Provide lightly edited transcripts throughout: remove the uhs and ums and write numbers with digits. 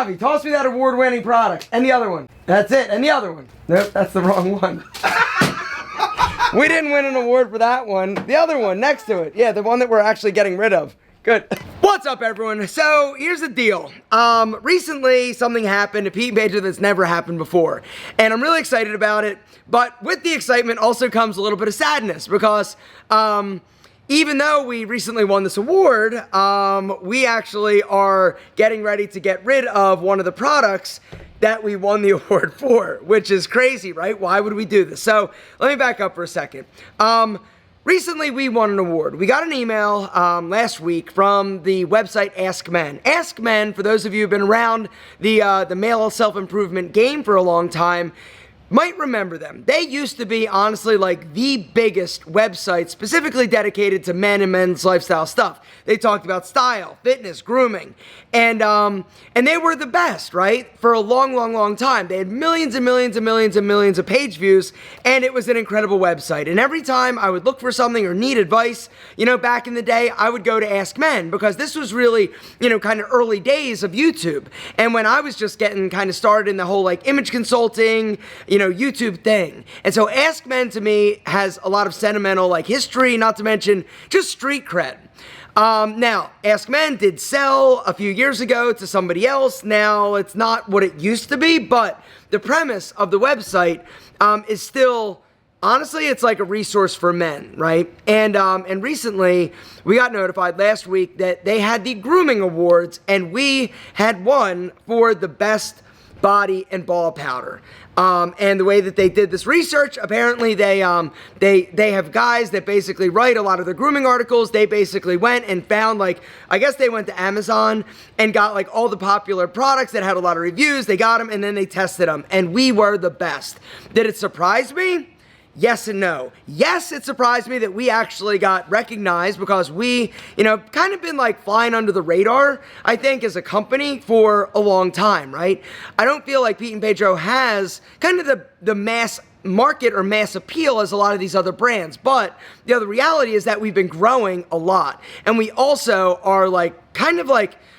Javi, toss me that award-winning product. And the other one. That's it. And the other one. Nope, that's the wrong one. We didn't win an award for that one. The other one next to it. Yeah, the one that we're actually getting rid of. Good. What's up, everyone? So, here's the deal. Recently, something happened to Pete and Pedro that's never happened before. And I'm really excited about it. But with the excitement also comes a little bit of sadness because, even though we recently won this award, we actually are getting ready to get rid of one of the products that we won the award for, which is crazy, right? Why would we do this? So, let me back up for a second. Recently, we won an award. We got an email last week from the website Ask Men. Ask Men, for those of you who've been around the male self-improvement game for a long time, might remember them. They used to be, honestly, like the biggest website specifically dedicated to men and men's lifestyle stuff. They talked about style, fitness, grooming, and they were the best, right? For a long time. They had millions and millions and millions and millions of page views, and it was an incredible website. And every time I would look for something or need advice, back in the day, I would go to Ask Men, because this was really, kind of early days of YouTube. And when I was just getting kind of started in the whole, like, image consulting, YouTube thing. And so Ask Men to me has a lot of sentimental, like, history, not to mention just street cred. Now, Ask Men did sell a few years ago to somebody else. Now, it's not what it used to be, but the premise of the website is still, honestly, it's like a resource for men, right? And recently, we got notified last week that they had the Grooming Awards, and we had won for the best body and ball powder. And the way that they did this research, apparently they have guys that basically write a lot of the grooming articles. They basically went and found, like, I guess they went to Amazon and got, like, all the popular products that had a lot of reviews. They got them and then they tested them, and we were the best. Did it surprise me? Yes and no. Yes, it surprised me that we actually got recognized because we, kind of been like flying under the radar, I think, as a company for a long time, right? I don't feel like Pete and Pedro has kind of the mass market or mass appeal as a lot of these other brands. But the other reality is that we've been growing a lot. And we also are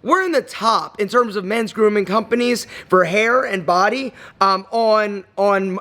we're in the top in terms of men's grooming companies for hair and body on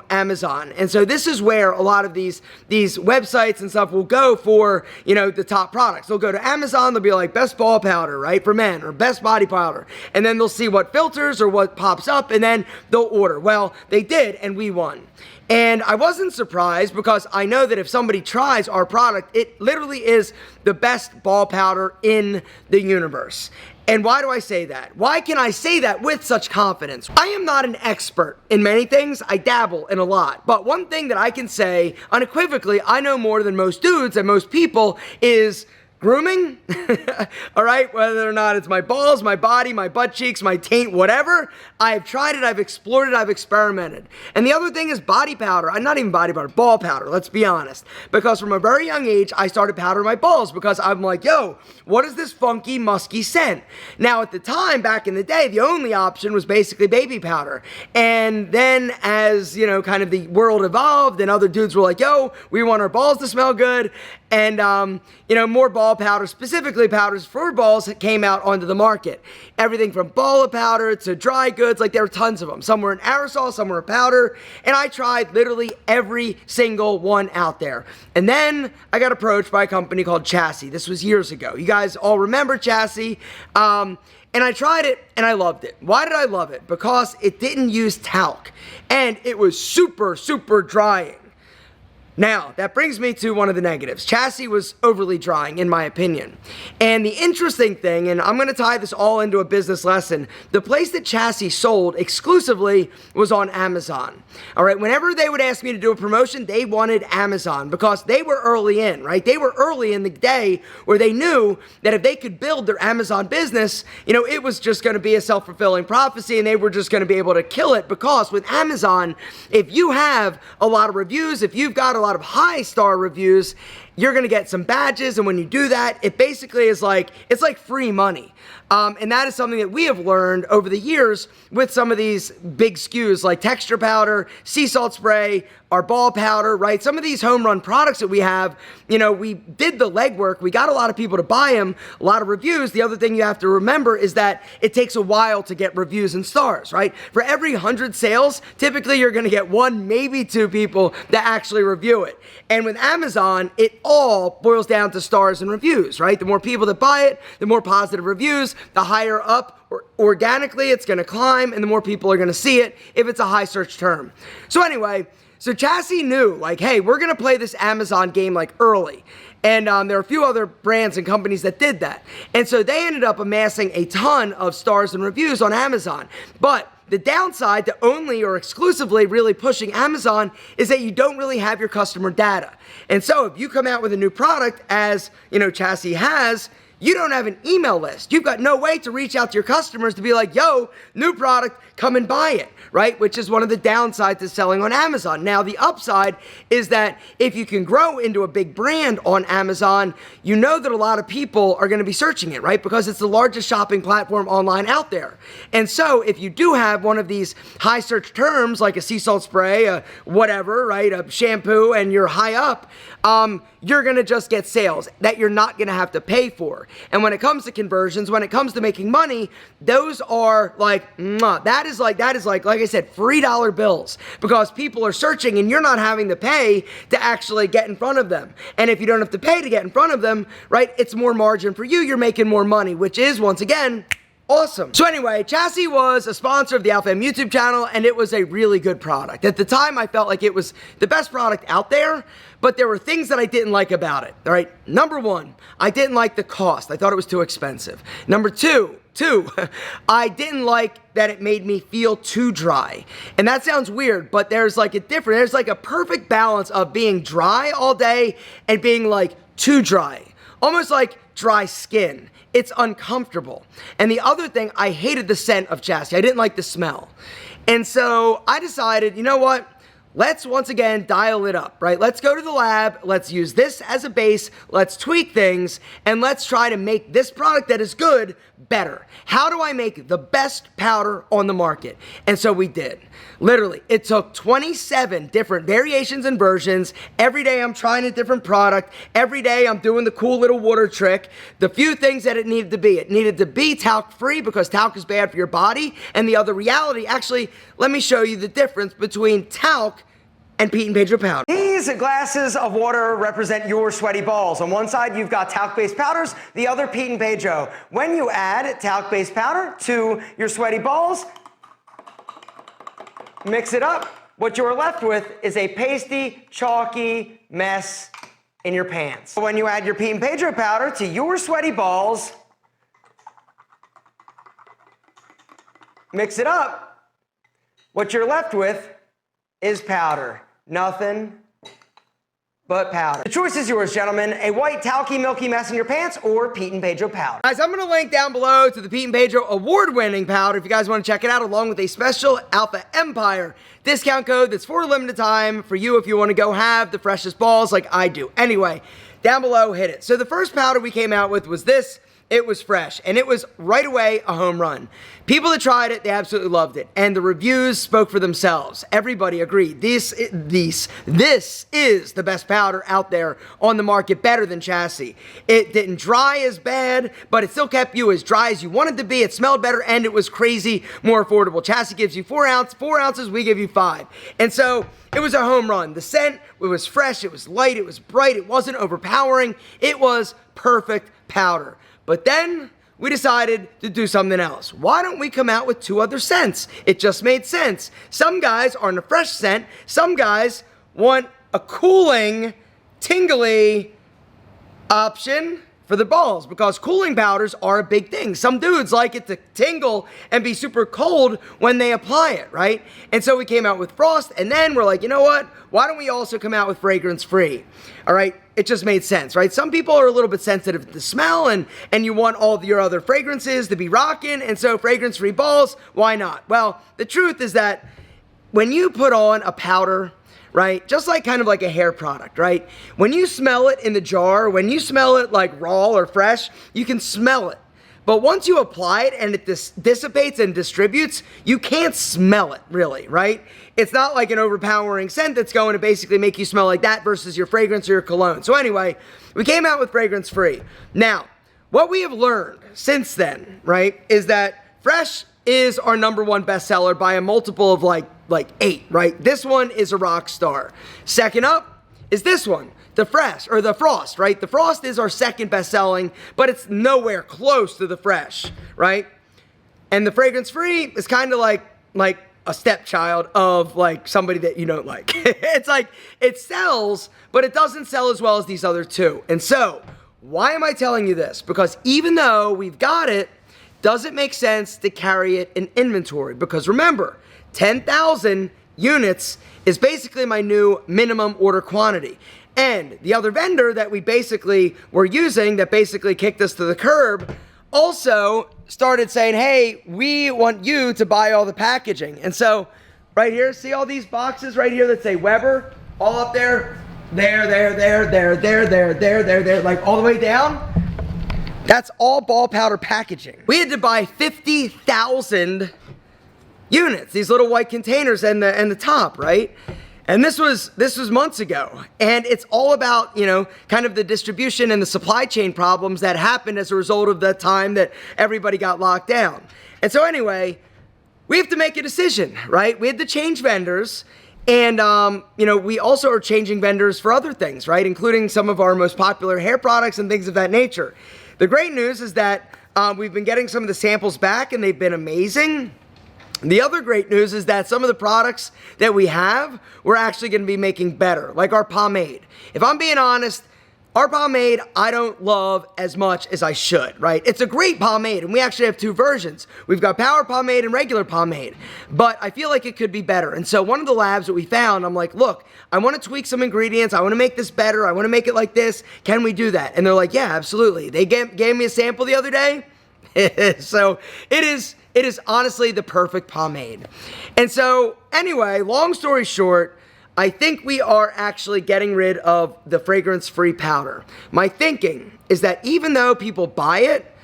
Amazon. And so this is where a lot of these websites and stuff will go for, the top products. They'll go to Amazon, they'll be like best ball powder, right, for men, or best body powder. And then they'll see what filters or what pops up, and then they'll order. Well, they did, and we won. And I wasn't surprised because I know that if somebody tries our product, it literally is the best ball powder in the universe. And why do I say that? Why can I say that with such confidence? I am not an expert in many things. I dabble in a lot. But one thing that I can say unequivocally, I know more than most dudes and most people, is grooming. All right, whether or not it's my balls, my body, my butt cheeks, my taint, whatever, I've tried it, I've explored it, I've experimented. And the other thing is body powder. Not even body powder, ball powder, let's be honest. Because from a very young age, I started powdering my balls because I'm like, yo, what is this funky, musky scent? Now, at the time, back in the day, the only option was basically baby powder. And then as, kind of the world evolved and other dudes were like, yo, we want our balls to smell good. And, more ball powder, specifically powders for balls, came out onto the market. Everything from ball powder to dry goods, like there were tons of them. Some were in aerosol, some were in powder, and I tried literally every single one out there. And then I got approached by a company called Chassis. This was years ago. You guys all remember Chassis. And I tried it, and I loved it. Why did I love it? Because it didn't use talc, and it was super, super drying. Now, that brings me to one of the negatives. Chassis was overly drying, in my opinion. And the interesting thing, and I'm going to tie this all into a business lesson, the place that Chassis sold exclusively was on Amazon. All right, whenever they would ask me to do a promotion, they wanted Amazon because they were early in, right? They were early in the day where they knew that if they could build their Amazon business, it was just going to be a self-fulfilling prophecy, and they were just going to be able to kill it because with Amazon, if you have a lot of reviews, if you've got a lot of high star reviews, you're gonna get some badges, and when you do that, it basically is like, it's like free money. And that is something that we have learned over the years with some of these big SKUs like texture powder, sea salt spray, our ball powder, right? Some of these home run products that we have, you know, we did the legwork. We got a lot of people to buy them, a lot of reviews. The other thing you have to remember is that it takes a while to get reviews and stars, right? For every 100 sales, typically you're gonna get 1, maybe 2 people that actually review it. And with Amazon, it all boils down to stars and reviews, right? The more people that buy it, the more positive reviews, the higher up or organically it's gonna climb, and the more people are gonna see it if it's a high search term. So anyway, so Chassis knew, like, hey, we're gonna play this Amazon game like early. And there are a few other brands and companies that did that. And so they ended up amassing a ton of stars and reviews on Amazon. But the downside to only or exclusively really pushing Amazon is that you don't really have your customer data. And so if you come out with a new product, as you know, Chassis has, you don't have an email list. You've got no way to reach out to your customers to be like, yo, new product, come and buy it, right? Which is one of the downsides to selling on Amazon. Now, the upside is that if you can grow into a big brand on Amazon, you know that a lot of people are gonna be searching it, right? Because it's the largest shopping platform online out there. And so if you do have one of these high search terms, like a sea salt spray, a whatever, right? A shampoo, and you're high up, you're gonna just get sales that you're not gonna have to pay for. And when it comes to conversions, when it comes to making money, those are like, that is like I said, free dollar bills, because people are searching and you're not having to pay to actually get in front of them. And if you don't have to pay to get in front of them, right, it's more margin for you, you're making more money, which is, once again, awesome. So anyway, Chassis was a sponsor of the Alpha M YouTube channel, and it was a really good product. At the time, I felt like it was the best product out there, but there were things that I didn't like about it, all right? Number 1, I didn't like the cost. I thought it was too expensive. Number 2, I didn't like that it made me feel too dry. And that sounds weird, but there's like a perfect balance of being dry all day and being like too dry. Almost like dry skin. It's uncomfortable. And the other thing, I hated the scent of Chassis. I didn't like the smell. And so I decided, you know what? Let's once again dial it up, right? Let's go to the lab, let's use this as a base, let's tweak things, and let's try to make this product that is good better. How do I make the best powder on the market? And so we did. Literally, it took 27 different variations and versions. Every day I'm trying a different product. Every day I'm doing the cool little water trick. The few things that it needed to be talc-free, because talc is bad for your body. And the other reality, actually, let me show you the difference between talc and Pete and Pedro powder. These glasses of water represent your sweaty balls. On one side, you've got talc-based powders, the other Pete and Pedro. When you add talc-based powder to your sweaty balls, mix it up, what you're left with is a pasty, chalky mess in your pants. When you add your Pete and Pedro powder to your sweaty balls, mix it up, what you're left with is powder. Nothing but powder. The choice is yours, gentlemen. A white, talky, milky mess in your pants, or Pete and Pedro powder. Guys, I'm gonna link down below to the Pete and Pedro award-winning powder if you guys wanna check it out, along with a special Alpha Empire discount code that's for a limited time for you if you wanna go have the freshest balls like I do. Anyway, down below, hit it. So the first powder we came out with was this. It was fresh, and it was right away a home run. People that tried it, they absolutely loved it, and the reviews spoke for themselves. Everybody agreed. This is the best powder out there on the market, better than Chassis. It didn't dry as bad, but it still kept you as dry as you wanted to be. It smelled better, and it was crazy more affordable. Chassis gives you 4 ounces, we give you 5. And so it was a home run. The scent, it was fresh, it was light, it was bright, it wasn't overpowering. It was perfect powder. But then we decided to do something else. Why don't we come out with 2 other scents? It just made sense. Some guys are in a fresh scent. Some guys want a cooling, tingly option for the balls, because cooling powders are a big thing. Some dudes like it to tingle and be super cold when they apply it, right? And so we came out with Frost, and then we're like, you know what? Why don't we also come out with fragrance-free? All right, it just made sense, right? Some people are a little bit sensitive to smell, and you want all of your other fragrances to be rocking, and so fragrance-free balls, why not? Well, the truth is that when you put on a powder, right? Just like kind of like a hair product, right? When you smell it in the jar, when you smell it like raw or fresh, you can smell it. But once you apply it and it dissipates and distributes, you can't smell it really, right? It's not like an overpowering scent that's going to basically make you smell like that versus your fragrance or your cologne. So anyway, we came out with fragrance free. Now, what we have learned since then, right, is that Fresh is our #1 bestseller by a multiple of like 8, right? This one is a rock star. Second up is this one. The Frost, right? The Frost is our second best-selling, but it's nowhere close to the Fresh, right? And the fragrance free is kind of like a stepchild of like somebody that you don't like. It's like it sells, but it doesn't sell as well as these other two. And so, why am I telling you this? Because even though we've got it, does it make sense to carry it in inventory? Because remember, 10,000 units is basically my new minimum order quantity. And the other vendor that we basically were using that basically kicked us to the curb also started saying, hey, we want you to buy all the packaging. And so right here, see all these boxes right here that say Weber, all up there, there, like all the way down? That's all ball powder packaging. We had to buy 50,000 units, these little white containers and the top, right? And this was months ago, and it's all about, you know, kind of the distribution and the supply chain problems that happened as a result of the time that everybody got locked down. And so anyway, we have to make a decision, right? We had to change vendors, and you know, we also are changing vendors for other things, right? Including some of our most popular hair products and things of that nature. The great news is that we've been getting some of the samples back, and they've been amazing. The other great news is that some of the products that we have, we're actually going to be making better, like our pomade. If I'm being honest, our pomade I don't love as much as I should, right? It's a great pomade, and we actually have 2 versions. We've got power pomade and regular pomade, but I feel like it could be better. And so one of the labs that we found, I'm like, look, I want to tweak some ingredients. I want to make this better. I want to make it like this. Can we do that? And they're like, yeah, absolutely. They gave me a sample the other day. So it is honestly the perfect pomade. And so anyway, long story short, I think we are actually getting rid of the fragrance-free powder. My thinking is that even though people buy it,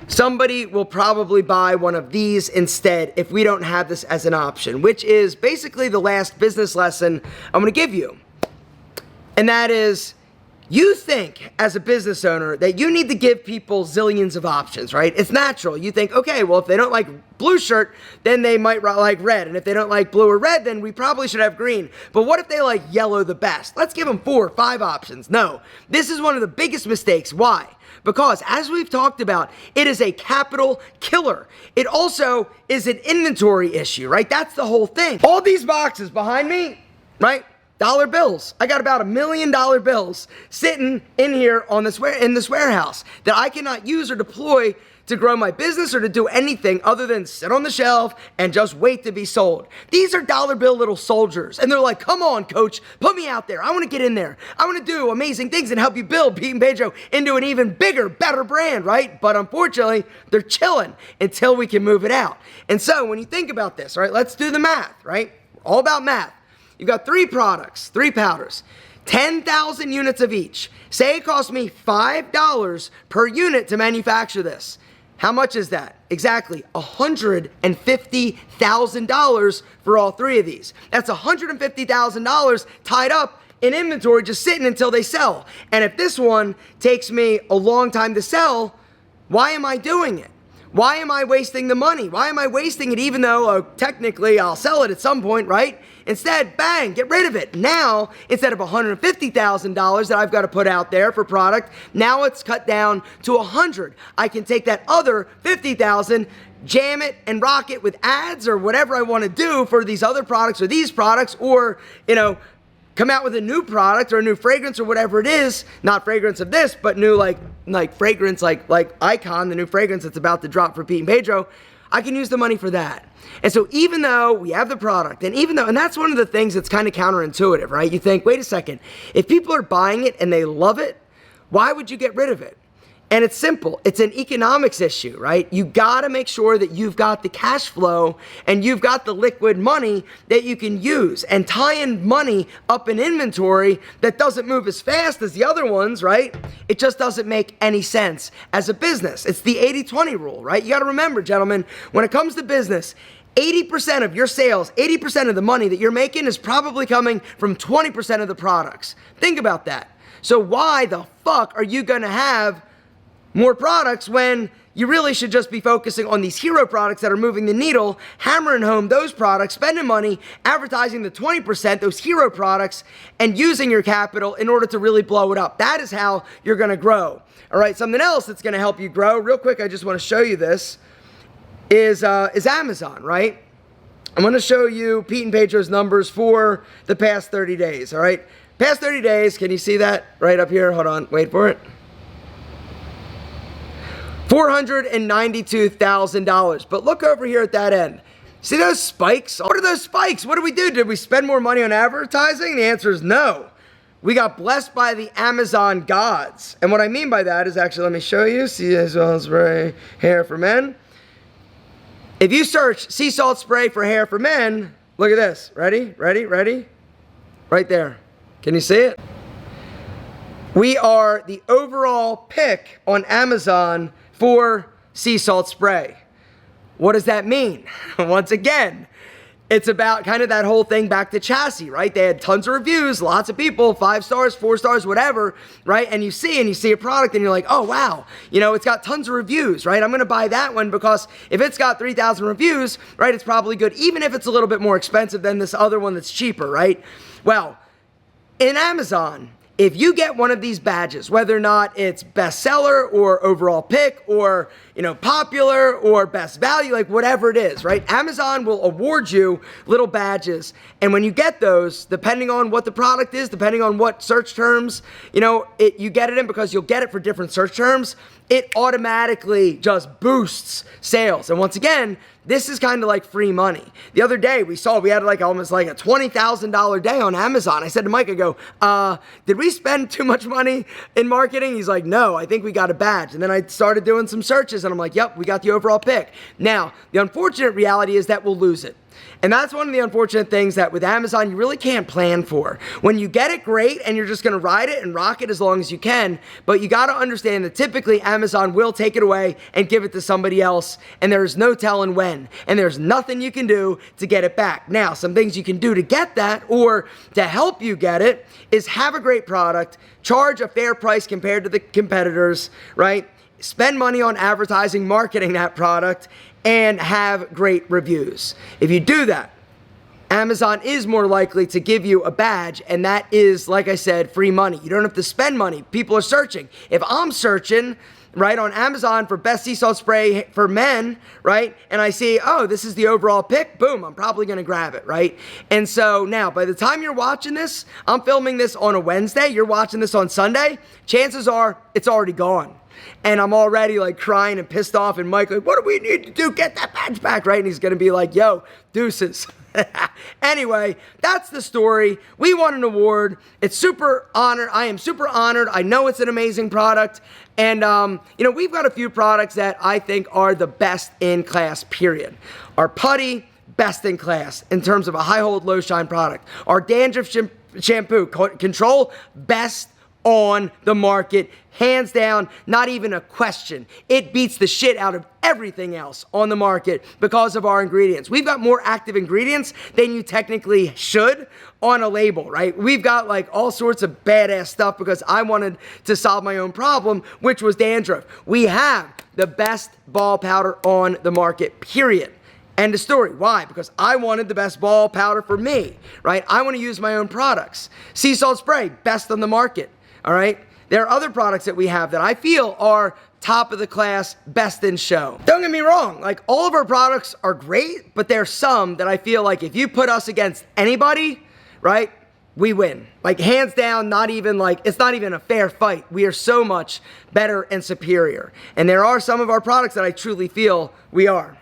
somebody will probably buy one of these instead if we don't have this as an option, which is basically the last business lesson I'm going to give you. And that is, you think as a business owner that you need to give people zillions of options, right? It's natural. You think, okay, well, if they don't like blue shirt, then they might like red. And if they don't like blue or red, then we probably should have green. But what if they like yellow the best? Let's give them 4 or 5 options. No, this is one of the biggest mistakes. Why? Because as we've talked about, it is a capital killer. It also is an inventory issue, right? That's the whole thing. All these boxes behind me, right? Dollar bills. I got about $1 million bills sitting in here in this warehouse that I cannot use or deploy to grow my business or to do anything other than sit on the shelf and just wait to be sold. These are dollar bill little soldiers, and they're like, come on, coach, put me out there. I want to get in there. I want to do amazing things and help you build Pete and Pedro into an even bigger, better brand, right? But unfortunately, they're chilling until we can move it out. And so when you think about this, right, let's do the math, right? All about math. You've got 3 products, 3 powders, 10,000 units of each. Say it cost me $5 per unit to manufacture this. How much is that? Exactly $150,000 for all 3 of these. That's $150,000 tied up in inventory just sitting until they sell. And if this one takes me a long time to sell, why am I doing it? Why am I wasting the money? Why am I wasting it even though technically I'll sell it at some point, right? Instead, bang, get rid of it. Now, instead of $150,000 that I've got to put out there for product, now it's cut down to $100,000. I can take that other $50,000, jam it and rock it with ads or whatever I want to do for these other products or these products, or, you know, come out with a new product or a new fragrance or whatever it is, not fragrance of this, but new like fragrance like Icon, the new fragrance that's about to drop for Pete and Pedro, I can use the money for that. And so even though we have the product, and that's one of the things that's kind of counterintuitive, right? You think, wait a second, if people are buying it and they love it, why would you get rid of it? And it's simple. It's an economics issue, right? You got to make sure that you've got the cash flow and you've got the liquid money that you can use. And tying money up in inventory that doesn't move as fast as the other ones, right? It just doesn't make any sense as a business. It's the 80-20 rule, right? You got to remember, gentlemen, when it comes to business, 80% of your sales, 80% of the money that you're making is probably coming from 20% of the products. Think about that. So why the fuck are you going to have more products when you really should just be focusing on these hero products that are moving the needle, hammering home those products, spending money, advertising the 20%, those hero products, and using your capital in order to really blow it up. That is how you're going to grow. All right, something else that's going to help you grow, real quick, I just want to show you this, is Amazon, right? I'm going to show you Pete and Pedro's numbers for the past 30 days, all right? Past 30 days, can you see that right up here? Hold on, wait for it. $492,000. But look over here at that end. See those spikes? What are those spikes? What did we do? Did we spend more money on advertising? The answer is no. We got blessed by the Amazon gods. And what I mean by that is actually, let me show you. Sea salt spray hair for men. If you search sea salt spray for hair for men, look at this. Ready? Ready? Ready? Right there. Can you see it? We are the overall pick on Amazon for sea salt spray. What does that mean? Once again, it's about kind of that whole thing back to chassis, right? They had tons of reviews, lots of people, 5 stars, 4 stars, whatever, right? And you see a product and you're like, oh, wow, it's got tons of reviews, right? I'm going to buy that one because if it's got 3,000 reviews, right, it's probably good, even if it's a little bit more expensive than this other one that's cheaper, right? Well, in Amazon, if you get one of these badges, whether or not it's bestseller or overall pick or, popular or best value, like whatever it is, right? Amazon will award you little badges. And when you get those, depending on what the product is, depending on what search terms, you get it in because you'll get it for different search terms. It automatically just boosts sales. And once again, this is kind of like free money. The other day we had almost like a $20,000 day on Amazon. I said to Mike, I go, did we spend too much money in marketing? He's like, no, I think we got a badge. And then I started doing some searches and I'm like, yep, we got the overall pick. Now, the unfortunate reality is that we'll lose it. And that's one of the unfortunate things that with Amazon, you really can't plan for. When you get it, great, and you're just going to ride it and rock it as long as you can. But you got to understand that typically Amazon will take it away and give it to somebody else. And there's no telling when. And there's nothing you can do to get it back. Now, some things you can do to get that or to help you get it is have a great product, charge a fair price compared to the competitors, right? Spend money on advertising, marketing that product, and have great reviews. If you do that, Amazon is more likely to give you a badge, and that is, like I said, free money. You don't have to spend money. People are searching. If I'm searching, right, on Amazon for best sea salt spray for men, right, and I see, oh, this is the overall pick, boom, I'm probably going to grab it, right? And so now, by the time you're watching this, I'm filming this on a Wednesday, you're watching this on Sunday, chances are it's already gone. And I'm already like crying and pissed off, and Mike like, what do we need to do? Get that badge back, right? And he's going to be like, yo, deuces. Anyway, that's the story. We won an award. It's super honored. I am super honored. I know it's an amazing product. And, we've got a few products that I think are the best in class, period. Our putty, best in class in terms of a high hold, low shine product. Our dandruff shampoo control, best on the market, hands down, not even a question. It beats the shit out of everything else on the market because of our ingredients. We've got more active ingredients than you technically should on a label, right? We've got like all sorts of badass stuff because I wanted to solve my own problem, which was dandruff. We have the best ball powder on the market, period. End of story. Why? Because I wanted the best ball powder for me, right? I want to use my own products. Sea salt spray, best on the market. All right? There are other products that we have that I feel are top of the class, best in show. Don't get me wrong, like all of our products are great, but there's some that I feel like if you put us against anybody, right, we win. Like hands down, it's not even a fair fight. We are so much better and superior. And there are some of our products that I truly feel we are.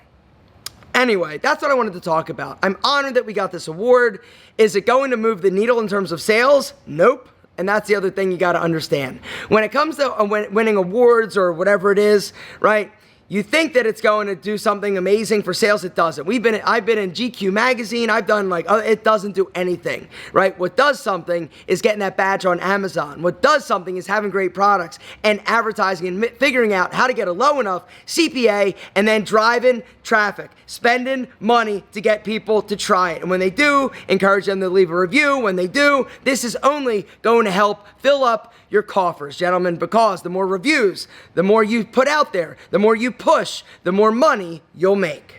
Anyway, that's what I wanted to talk about. I'm honored that we got this award. Is it going to move the needle in terms of sales? Nope. And that's the other thing you got to understand. When it comes to winning awards or whatever it is, right? You think that it's going to do something amazing for sales. It doesn't. I've been in GQ magazine. I've done it doesn't do anything, right? What does something is getting that badge on Amazon. What does something is having great products and advertising and figuring out how to get a low enough CPA and then driving traffic, spending money to get people to try it. And when they do, encourage them to leave a review. When they do, this is only going to help fill up your coffers, gentlemen, because the more reviews, the more you put out there, the more you push, the more money you'll make.